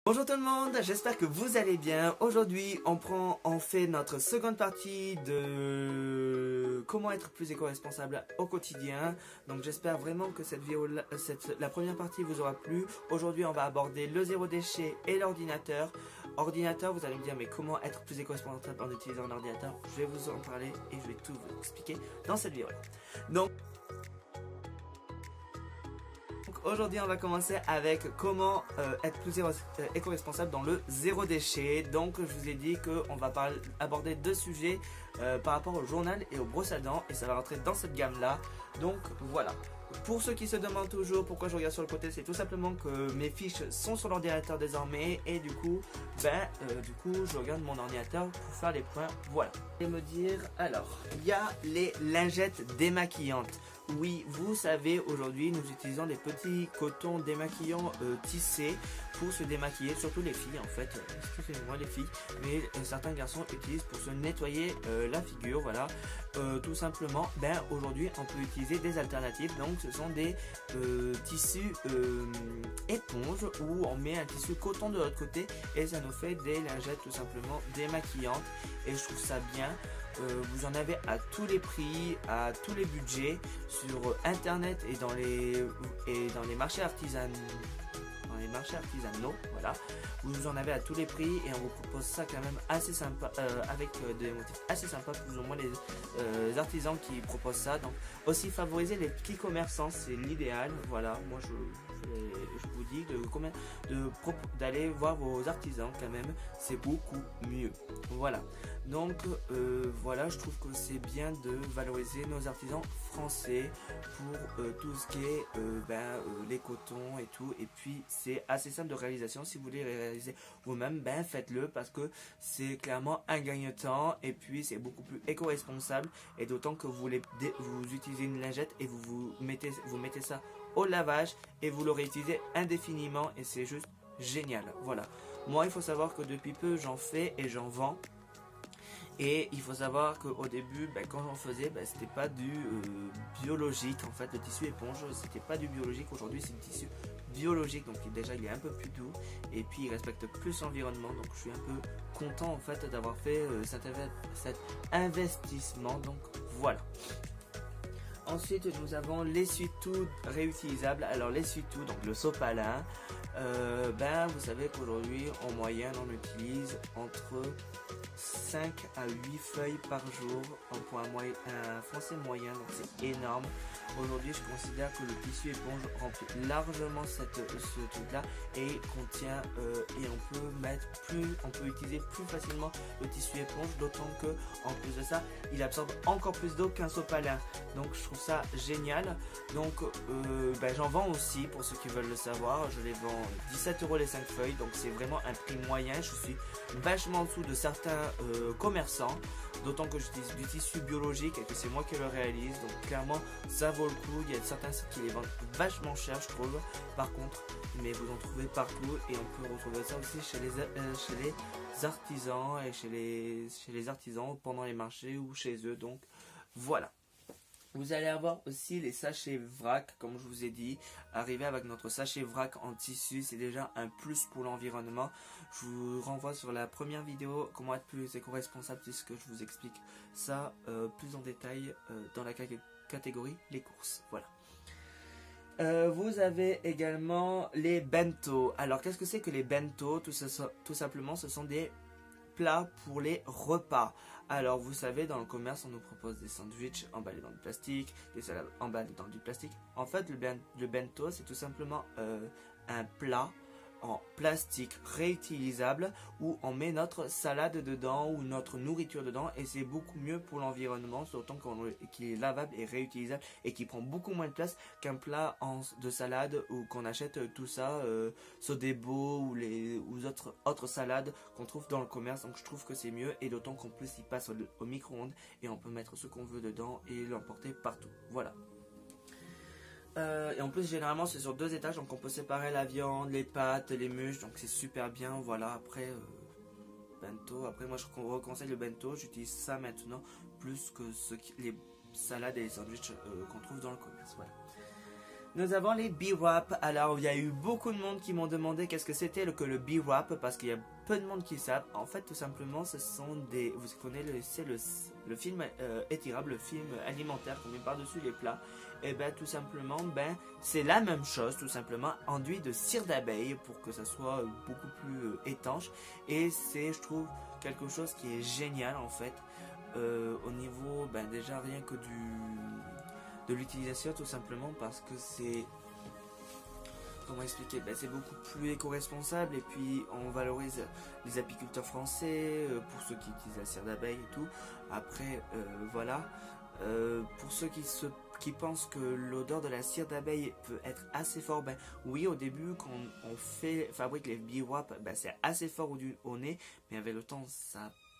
Bonjour tout le monde, j'espère que vous allez bien. Aujourd'hui, on fait notre seconde partie de comment être plus éco-responsable au quotidien. Donc j'espère vraiment que la première partie vous aura plu. Aujourd'hui, on va aborder le zéro déchet et l'ordinateur. Ordinateur, vous allez me dire, mais comment être plus éco-responsable en utilisant un ordinateur? Je vais vous en parler et je vais tout vous expliquer dans cette vidéo. Donc aujourd'hui, on va commencer avec comment être plus éco-responsable dans le zéro déchet. Donc, je vous ai dit qu'on va aborder deux sujets par rapport au journal et aux brosses à dents, et ça va rentrer dans cette gamme-là. Donc, voilà. Pour ceux qui se demandent toujours pourquoi je regarde sur le côté, c'est tout simplement que mes fiches sont sur l'ordinateur désormais, et du coup, je regarde mon ordinateur pour faire les points. Voilà. Et me dire, alors, il y a les lingettes démaquillantes. Oui, vous savez, aujourd'hui, nous utilisons des petits cotons démaquillants tissés pour se démaquiller, surtout les filles en fait, excusez-moi les filles, mais certains garçons utilisent pour se nettoyer la figure, voilà. Tout simplement, aujourd'hui, on peut utiliser des alternatives, donc ce sont des tissus éponges où on met un tissu coton de l'autre côté et ça nous fait des lingettes tout simplement démaquillantes, et je trouve ça bien. Vous en avez à tous les prix, à tous les budgets, sur internet et dans les marchés artisanaux. Voilà, vous en avez à tous les prix et on vous propose ça quand même assez sympa, avec des motifs assez sympas, plus ou moins les artisans qui proposent ça. Donc aussi favoriser les petits commerçants, c'est l'idéal. Voilà, moi je vous dis d'aller voir vos artisans quand même, c'est beaucoup mieux. Voilà, donc voilà, je trouve que c'est bien de valoriser nos artisans français pour tout ce qui est les cotons et tout. Et puis c'est assez simple de réalisation. Si vous voulez réaliser vous-même, faites-le, parce que c'est clairement un gagne-temps et puis c'est beaucoup plus éco-responsable, et d'autant que vous utilisez une lingette et vous mettez ça au lavage et vous le réutilisez indéfiniment, et c'est juste génial. Voilà, moi il faut savoir que depuis peu j'en fais et j'en vends. Et il faut savoir qu'au début, quand j'en faisais, c'était pas du biologique. En fait, le tissu éponge, c'était pas du biologique. Aujourd'hui, c'est du tissu biologique. Donc déjà, il est un peu plus doux. Et puis, il respecte plus l'environnement. Donc, je suis un peu content, en fait, d'avoir fait cet investissement. Donc, voilà. Ensuite, nous avons l'essuie-tout réutilisable. Alors, l'essuie-tout, donc le sopalin, vous savez qu'aujourd'hui, en moyenne, on utilise entre 5 à 8 feuilles par jour pour un français moyen, donc c'est énorme. Aujourd'hui, je considère que le tissu éponge remplit largement ce truc là et contient et on peut utiliser plus facilement le tissu éponge, d'autant que en plus de ça, il absorbe encore plus d'eau qu'un sopalin. Donc je trouve ça génial. Donc j'en vends aussi, pour ceux qui veulent le savoir. Je les vends 17 € les 5 feuilles, donc c'est vraiment un prix moyen. Je suis vachement en dessous de certains commerçants, d'autant que j'utilise du tissu biologique et que c'est moi qui le réalise. Donc clairement ça vaut le coup. Il y a certains sites qui les vendent vachement cher, je trouve, par contre, mais vous en trouvez partout, et on peut retrouver ça aussi chez les artisans et chez les artisans pendant les marchés ou chez eux. Donc voilà. Vous allez avoir aussi les sachets vrac, comme je vous ai dit. Arriver avec notre sachet vrac en tissu, c'est déjà un plus pour l'environnement. Je vous renvoie sur la première vidéo, comment être plus éco-responsable, puisque je vous explique ça plus en détail dans la catégorie les courses. Voilà. Vous avez également les bento. Alors qu'est-ce que c'est que les bento? Tout simplement, ce sont des plats pour les repas. Alors vous savez, dans le commerce, on nous propose des sandwichs emballés dans du plastique, des salades emballées dans du plastique. En fait, le bento, c'est tout simplement un plat en plastique réutilisable où on met notre salade dedans ou notre nourriture dedans, et c'est beaucoup mieux pour l'environnement, d'autant qu'il est lavable et réutilisable et qui prend beaucoup moins de place qu'un plat de salade, ou qu'on achète tout ça Sodebo ou autres salades qu'on trouve dans le commerce. Donc je trouve que c'est mieux, et d'autant qu'en plus il passe au micro-ondes et on peut mettre ce qu'on veut dedans et l'emporter partout. Voilà. Et en plus, généralement, c'est sur 2 étages, donc on peut séparer la viande, les pâtes, les muches, donc c'est super bien. Voilà, après, bento. Après, moi, je vous conseille le bento. J'utilise ça maintenant plus que les salades et les sandwichs qu'on trouve dans le commerce. Voilà. Nous avons les B-Wrap. Alors, il y a eu beaucoup de monde qui m'ont demandé qu'est-ce que c'était que le B-Wrap, parce qu'il y a peu de monde qui savent. En fait, tout simplement, ce sont des... Vous connaissez le film étirable, le film alimentaire qu'on met par-dessus les plats. Et ben tout simplement, c'est la même chose, tout simplement, enduit de cire d'abeille pour que ça soit beaucoup plus étanche. Et c'est, je trouve, quelque chose qui est génial en fait, au niveau, déjà rien que de l'utilisation, tout simplement parce que c'est, comment expliquer, c'est beaucoup plus éco-responsable, et puis on valorise les apiculteurs français, pour ceux qui utilisent la cire d'abeille et tout. Après, voilà, pour ceux qui pensent que l'odeur de la cire d'abeille peut être assez fort, oui, au début quand on fabrique les B-Wrap, c'est assez fort au nez, mais avec le temps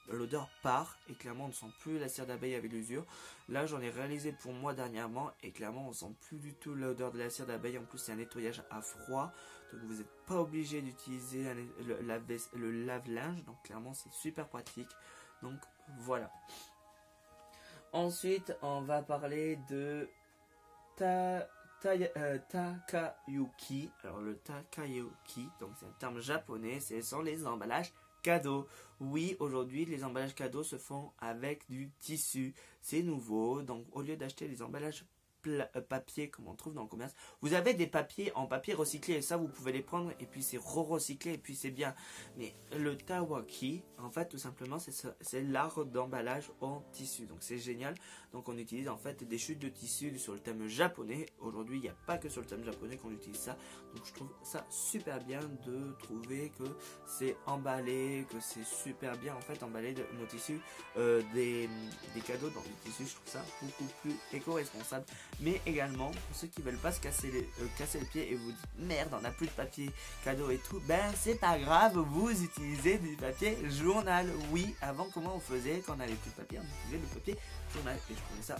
l'odeur part, et clairement on ne sent plus la cire d'abeille avec l'usure. Là j'en ai réalisé pour moi dernièrement, et clairement on sent plus du tout l'odeur de la cire d'abeille. En plus c'est un nettoyage à froid, donc vous n'êtes pas obligé d'utiliser le lave-linge, donc clairement c'est super pratique. Donc voilà. Ensuite, on va parler de Takayuki. Alors le Takayuki, donc c'est un terme japonais, ce sont les emballages cadeaux. Oui, aujourd'hui, les emballages cadeaux se font avec du tissu. C'est nouveau, donc au lieu d'acheter les emballages papier comme on trouve dans le commerce, vous avez des papiers en papier recyclé, et ça vous pouvez les prendre et puis c'est re-recyclé et puis c'est bien. Mais le Tawaki, en fait, tout simplement, c'est l'art d'emballage en tissu, donc c'est génial. Donc on utilise en fait des chutes de tissu sur le thème japonais. Aujourd'hui, il n'y a pas que sur le thème japonais qu'on utilise ça, donc je trouve ça super bien de trouver que c'est emballé, que c'est super bien en fait emballé de nos tissus, des cadeaux dans les tissus. Je trouve ça beaucoup plus éco-responsable. Mais également, pour ceux qui veulent pas se casser le pied et vous dites merde, on n'a plus de papier cadeau et tout, c'est pas grave, vous utilisez du papier journal. Oui, avant, comment on faisait quand on n'avait plus de papier? On utilisait le papier journal, et je trouvais ça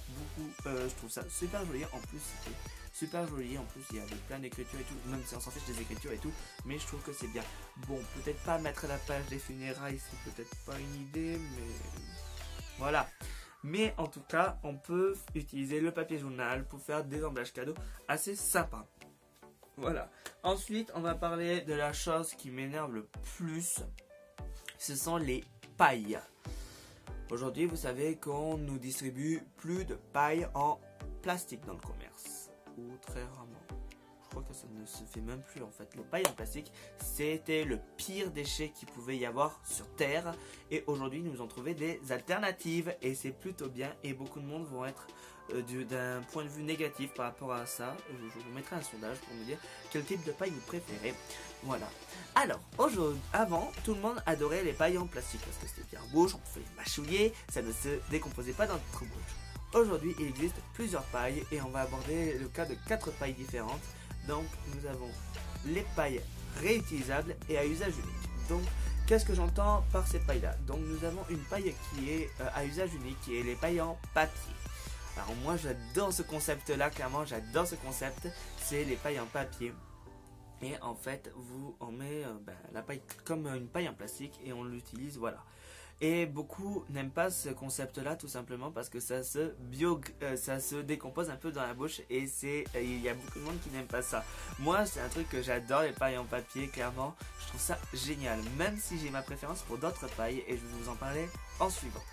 je trouve ça super joli. En plus, c'était super joli. En plus, il y avait plein d'écritures et tout, même si on s'en fiche des écritures et tout, mais je trouve que c'est bien. Bon, peut-être pas mettre la page des funérailles, c'est peut-être pas une idée, mais voilà. Mais en tout cas, on peut utiliser le papier journal pour faire des emballages cadeaux assez sympas. Voilà. Ensuite, on va parler de la chose qui m'énerve le plus. Ce sont les pailles. Aujourd'hui, vous savez qu'on nous distribue plus de pailles en plastique dans le commerce. Ou très rarement. Je crois que ça ne se fait même plus en fait. Les pailles en plastique, c'était le pire déchet qu'il pouvait y avoir sur Terre. Et aujourd'hui, nous ont trouvé des alternatives. Et c'est plutôt bien. Et beaucoup de monde vont être d'un point de vue négatif par rapport à ça. Je vous mettrai un sondage pour me dire quel type de paille vous préférez. Voilà. Alors, avant, tout le monde adorait les pailles en plastique parce que c'était bien bouche, on pouvait les mâchouiller, ça ne se décomposait pas dans notre bouche. Aujourd'hui, il existe plusieurs pailles et on va aborder le cas de 4 pailles différentes. Donc, nous avons les pailles réutilisables et à usage unique. Donc, qu'est-ce que j'entends par ces pailles-là? Donc, nous avons une paille qui est à usage unique, qui est les pailles en papier. Alors, moi, j'adore ce concept-là, clairement, j'adore ce concept. C'est les pailles en papier. Et en fait, on met la paille comme une paille en plastique et on l'utilise, voilà. Et beaucoup n'aiment pas ce concept-là tout simplement parce que ça se décompose un peu dans la bouche et il y a beaucoup de monde qui n'aime pas ça. Moi, c'est un truc que j'adore, les pailles en papier, clairement. Je trouve ça génial, même si j'ai ma préférence pour d'autres pailles et je vais vous en parler en suivant.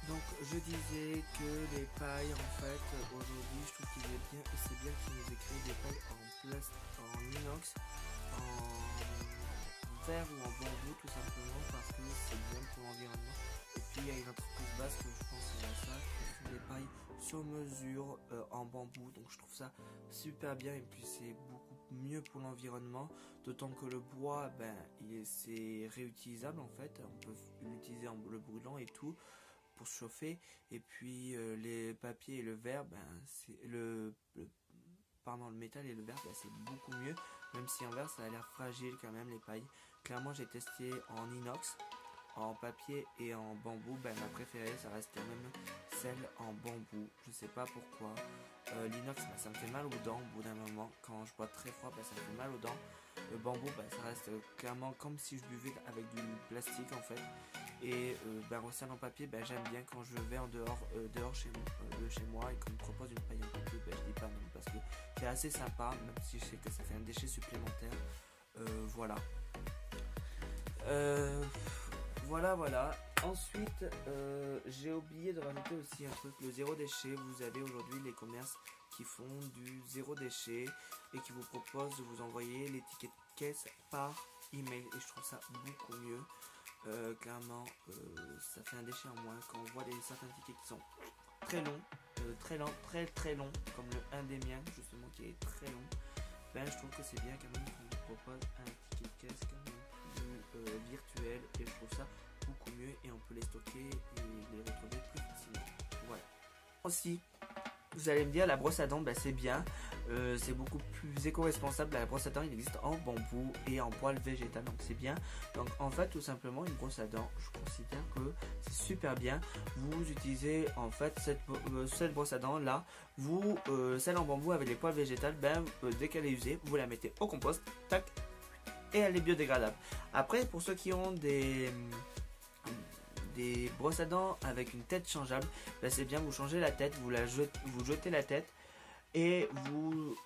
Donc, je disais que les pailles, en fait, aujourd'hui, je trouve qu'il est bien et c'est bien qu'ils nous aient créé des pailles en plastique, en inox, en verre ou en bambou tout simplement parce que c'est bien pour l'environnement. Et puis il y a une entreprise basque, je pense à ça, qui fait des pailles sur mesure en bambou, donc je trouve ça super bien et puis c'est beaucoup mieux pour l'environnement, d'autant que le bois, c'est réutilisable en fait, on peut l'utiliser en le brûlant et tout pour se chauffer, et puis les papiers et le verre, le métal et le verre, c'est beaucoup mieux, même si en verre ça a l'air fragile quand même les pailles. Clairement j'ai testé en inox, en papier et en bambou, ma préférée ça reste quand même celle en bambou. Je sais pas pourquoi. L'inox, bah, ça me fait mal aux dents au bout d'un moment. Quand je bois très froid, bah, ça me fait mal aux dents. Le bambou, bah, ça reste clairement comme si je buvais avec du plastique en fait. Et bah, Rocel en papier, bah, j'aime bien quand je vais en dehors, de chez moi et qu'on me propose une paille en papier, bah, je dis pas non parce que c'est assez sympa, même si je sais que ça fait un déchet supplémentaire. Voilà. Voilà. Ensuite, j'ai oublié de rajouter aussi un truc, le zéro déchet. Vous avez aujourd'hui les commerces qui font du zéro déchet et qui vous proposent de vous envoyer les tickets de caisse par email. Et je trouve ça beaucoup mieux. Clairement, ça fait un déchet en moins. Quand on voit certains tickets qui sont très longs, très longs, comme le un des miens justement qui est très long, ben je trouve que c'est bien quand même qu'on vous propose un ticket de caisse quand même plus virtuel, et je trouve ça beaucoup mieux et on peut les stocker et les retrouver plus facilement. Voilà. Aussi, vous allez me dire, la brosse à dents, ben c'est bien, c'est beaucoup plus éco-responsable. La brosse à dents, il existe en bambou et en poil végétal, donc c'est bien. Donc en fait, tout simplement, une brosse à dents, je considère que c'est super bien. Vous utilisez en fait cette brosse à dents là, celle en bambou avec les poils végétales, ben dès qu'elle est usée, vous la mettez au compost, tac, et elle est biodégradable. Après, pour ceux qui ont des brosses à dents avec une tête changeable, ben c'est bien, vous changez la tête, vous jetez la tête et vous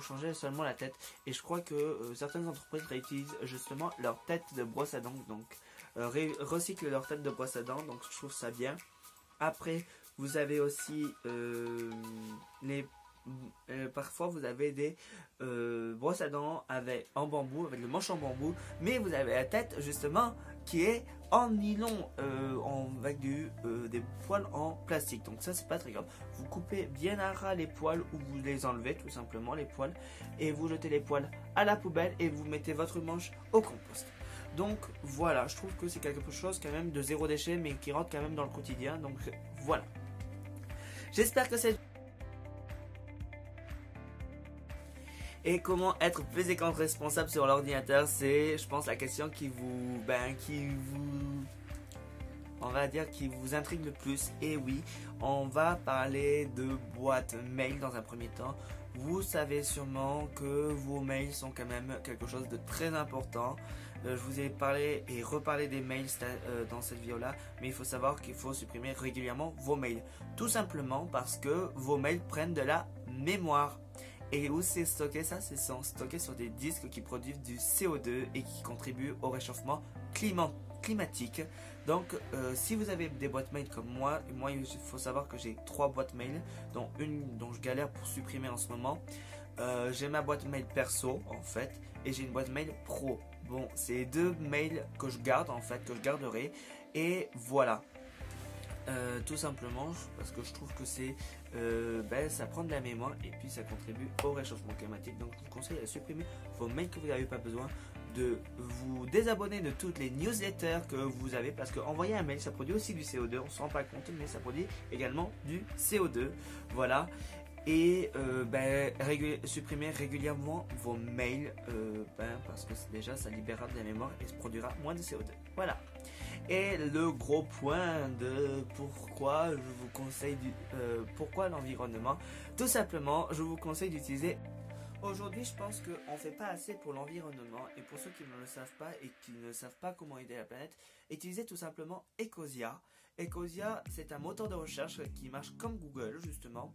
changez seulement la tête. Et je crois que certaines entreprises réutilisent justement leur tête de brosse à dents, donc recyclent leur tête de brosse à dents, donc je trouve ça bien. Après, vous avez aussi parfois vous avez des brosses à dents en bambou, avec le manche en bambou, mais vous avez la tête justement qui est en nylon, avec des poils en plastique, donc ça c'est pas très grave. Vous coupez bien à ras les poils, ou vous les enlevez tout simplement les poils, et vous jetez les poils à la poubelle et vous mettez votre manche au compost. Donc voilà, je trouve que c'est quelque chose quand même de zéro déchet, mais qui rentre quand même dans le quotidien, donc voilà. J'espère que cette... Et comment être plus éco-responsable sur l'ordinateur, c'est, je pense, la question qui vous intrigue le plus. Et oui, on va parler de boîte mail dans un premier temps. Vous savez sûrement que vos mails sont quand même quelque chose de très important. Je vous ai parlé et reparlé des mails dans cette vidéo-là, mais il faut savoir qu'il faut supprimer régulièrement vos mails. Tout simplement parce que vos mails prennent de la mémoire. Et où c'est stocké ça? C'est stocké sur des disques qui produisent du CO2 et qui contribuent au réchauffement climatique. Donc si vous avez des boîtes mail comme moi, il faut savoir que j'ai 3 boîtes mail, dont une dont je galère pour supprimer en ce moment. J'ai ma boîte mail perso en fait, et j'ai une boîte mail pro. Bon, c'est 2 mails que je garde en fait, que je garderai, et voilà. Tout simplement parce que je trouve que ça prend de la mémoire et puis ça contribue au réchauffement climatique. Donc je vous conseille de supprimer vos mails que vous n'avez pas besoin, de vous désabonner de toutes les newsletters que vous avez, parce que envoyer un mail ça produit aussi du CO2, on ne se rend pas compte, mais ça produit également du CO2. Voilà. Et supprimer régulièrement vos mails, parce que déjà ça libérera de la mémoire et se produira moins de CO2. Voilà. Et le gros point de pourquoi je vous conseille pourquoi l'environnement, tout simplement je vous conseille d'utiliser. Aujourd'hui, je pense qu'on ne fait pas assez pour l'environnement, et pour ceux qui ne le savent pas et qui ne savent pas comment aider la planète, utilisez tout simplement Ecosia. Ecosia, c'est un moteur de recherche qui marche comme Google justement.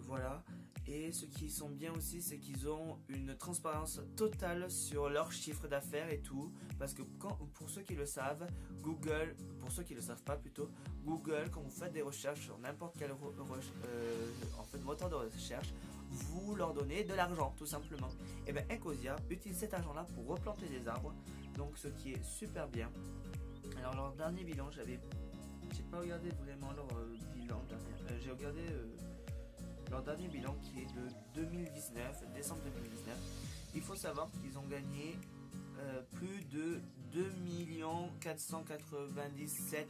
Voilà. Et ce qui sont bien aussi, c'est qu'ils ont une transparence totale sur leur chiffre d'affaires et tout. Parce que pour ceux qui le savent, Google, pour ceux qui le savent pas plutôt, Google, quand vous faites des recherches sur n'importe quel moteur de recherche, vous leur donnez de l'argent tout simplement. Et bien Ecosia utilise cet argent-là pour replanter des arbres, donc ce qui est super bien. Alors leur dernier bilan, j'ai pas regardé vraiment leur bilan. J'ai regardé leur dernier bilan qui est de 2019, décembre 2019. Il faut savoir qu'ils ont gagné plus de 2 497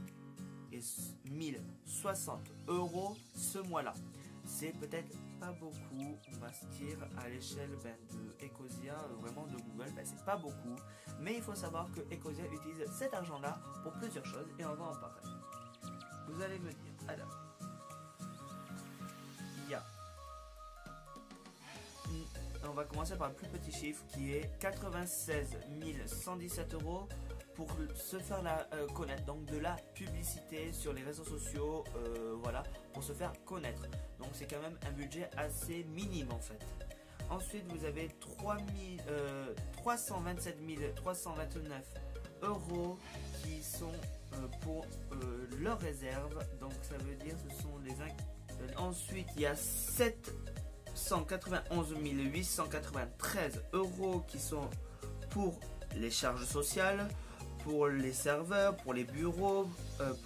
060 € ce mois-là. C'est peut-être pas beaucoup, on va se dire à l'échelle de Ecosia, vraiment de Google, c'est pas beaucoup. Mais il faut savoir que Ecosia utilise cet argent-là pour plusieurs choses et on va en parler. vous allez me dire, alors, il y a, on va commencer par le plus petit chiffre qui est 96 117 € pour se faire connaître, donc de la publicité sur les réseaux sociaux, voilà, pour se faire connaître. Donc c'est quand même un budget assez minime en fait. Ensuite vous avez 327 329 € qui sont pour leur réserve, donc ça veut dire ce sont les ensuite il y a 791 893 € qui sont pour les charges sociales, pour les serveurs, pour les bureaux,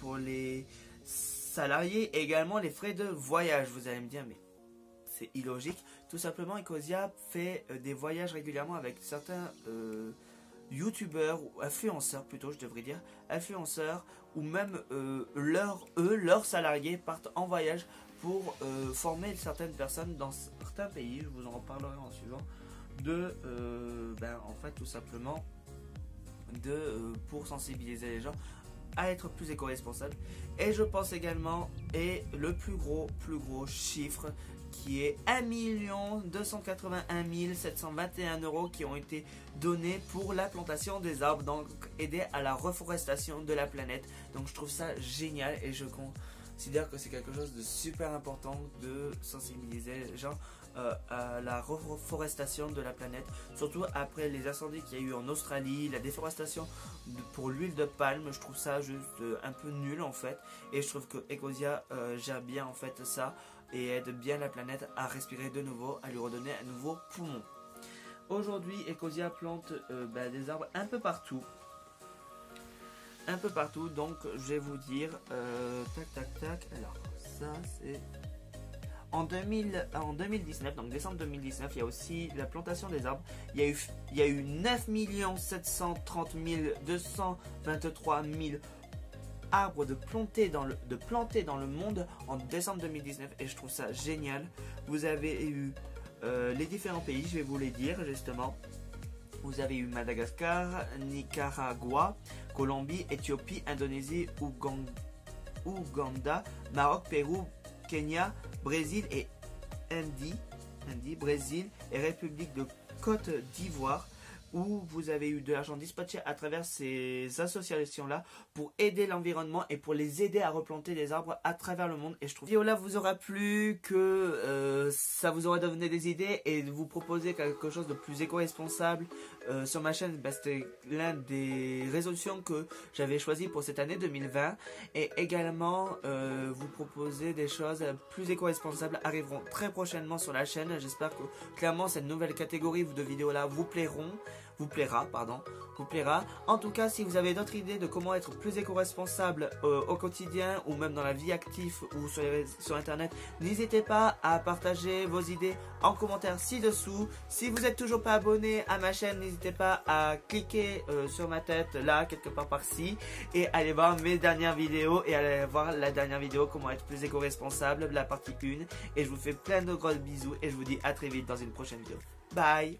pour les salariés, et également les frais de voyage. Vous allez me dire mais c'est illogique. Tout simplement Ecosia fait des voyages régulièrement avec certains youtubeurs ou influenceurs plutôt, je devrais dire influenceurs, ou même leurs salariés partent en voyage pour former certaines personnes dans certains pays. Je vous en reparlerai en suivant, en fait tout simplement pour sensibiliser les gens à être plus éco-responsables. Et je pense également, et le plus gros chiffre qui est 1 281 721 € qui ont été donnés pour la plantation des arbres, donc aider à la reforestation de la planète. Donc je trouve ça génial et je considère que c'est quelque chose de super important de sensibiliser les gens à la reforestation de la planète, surtout après les incendies qu'il y a eu en Australie, la déforestation pour l'huile de palme. Je trouve ça juste un peu nul en fait, et je trouve que Ecosia gère bien en fait ça et aide bien la planète à respirer de nouveau, à lui redonner un nouveau poumon. Aujourd'hui Ecosia plante des arbres un peu partout, donc je vais vous dire tac. Alors ça c'est en 2019, donc décembre 2019, il y a aussi la plantation des arbres. Il y a eu 9 730 223 000 arbres de planter dans le monde en décembre 2019, et je trouve ça génial. Vous avez eu les différents pays, je vais vous les dire justement. Vous avez eu Madagascar, Nicaragua, Colombie, Éthiopie, Indonésie, Ouganda, Maroc, Pérou, Kenya, Brésil et Brésil et République de Côte d'Ivoire, où vous avez eu de l'argent dispatché à travers ces associations-là pour aider l'environnement et pour les aider à replanter des arbres à travers le monde. Et je trouve que cette vidéo-là vous aura plu, que ça vous aura donné des idées et de vous proposer quelque chose de plus éco-responsable sur ma chaîne. C'était l'un des résolutions que j'avais choisi pour cette année 2020, et également vous proposer des choses plus éco-responsables arriveront très prochainement sur la chaîne. J'espère que clairement cette nouvelle catégorie de vidéos-là vous plaira. En tout cas, si vous avez d'autres idées de comment être plus éco-responsable au quotidien ou même dans la vie active ou sur internet, n'hésitez pas à partager vos idées en commentaire ci-dessous. Si vous n'êtes toujours pas abonné à ma chaîne, n'hésitez pas à cliquer sur ma tête là, quelque part par-ci, et aller voir mes dernières vidéos, et aller voir la dernière vidéo comment être plus éco-responsable, la partie 1. Et je vous fais plein de gros bisous et je vous dis à très vite dans une prochaine vidéo. Bye.